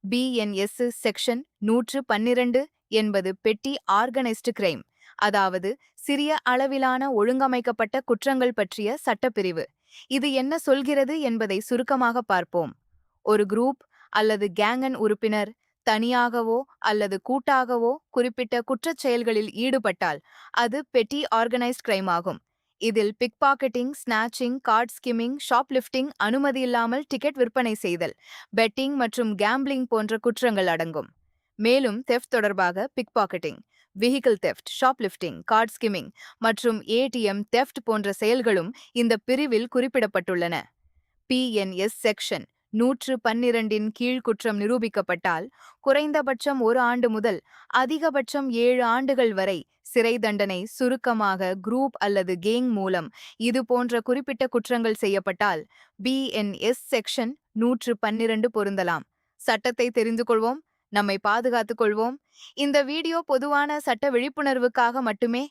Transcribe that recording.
BNS section 112 என்பது பெட்டி organised crime, அதாவது சிறிய அளவிலான ஒழுங்கமைக்கப்பட்ட குற்றங்கள் பற்றிய சட்டப்பிரிவு. இது என்ன சொல்கிறது என்பதை சுருக்கமாக பார்ப்போம். ஒரு குரூப் அல்லது கேங்கன் உறுப்பினர் தனியாகவோ அல்லது கூட்டாகவோ குறிப்பிட்ட குற்றச் செயல்களில் ஈடுபட்டால் அது பெட்டி ஆர்கனைஸ்ட் கிரைம் ஆகும். இதில் பிக்பாக்கெட்டிங், ஸ்நாச்சிங், கார்ட் ஸ்கிம்மிங், ஷாப்லிஃப்டிங், அனுமதியில்லாமல் டிக்கெட் விற்பனை செய்தல், பெட்டிங் மற்றும் கேம்பிளிங் போன்ற குற்றங்கள் அடங்கும். மேலும் தெஃப்ட் தொடர்பாக பிக்பாக்கெட்டிங், வெஹிக்கிள் தெஃப்ட், ஷாப்லிஃப்டிங், கார்ட் ஸ்கிம்மிங் மற்றும் ஏடிஎம் தெஃப்ட் போன்ற செயல்களும் இந்த பிரிவில் குறிப்பிடப்பட்டுள்ளன. பிஎன்எஸ் செக்ஷன் 112 கீழ் குற்றம் நிரூபிக்கப்பட்டால் குறைந்தபட்சம் 1 ஆண்டு முதல் அதிகபட்சம் 7 ஆண்டுகள் வரை சிறை தண்டனை. சுருக்கமாக, குரூப் அல்லது கேங் மூலம் இது போன்ற குறிப்பிட்ட குற்றங்கள் செய்யப்பட்டால் பிஎன்எஸ் செக்ஷன் 112 பொருந்தலாம். சட்டத்தை தெரிந்து கொள்வோம், நம்மை பாதுகாத்துக் கொள்வோம். இந்த வீடியோ பொதுவான சட்ட விழிப்புணர்வுக்காக மட்டுமே.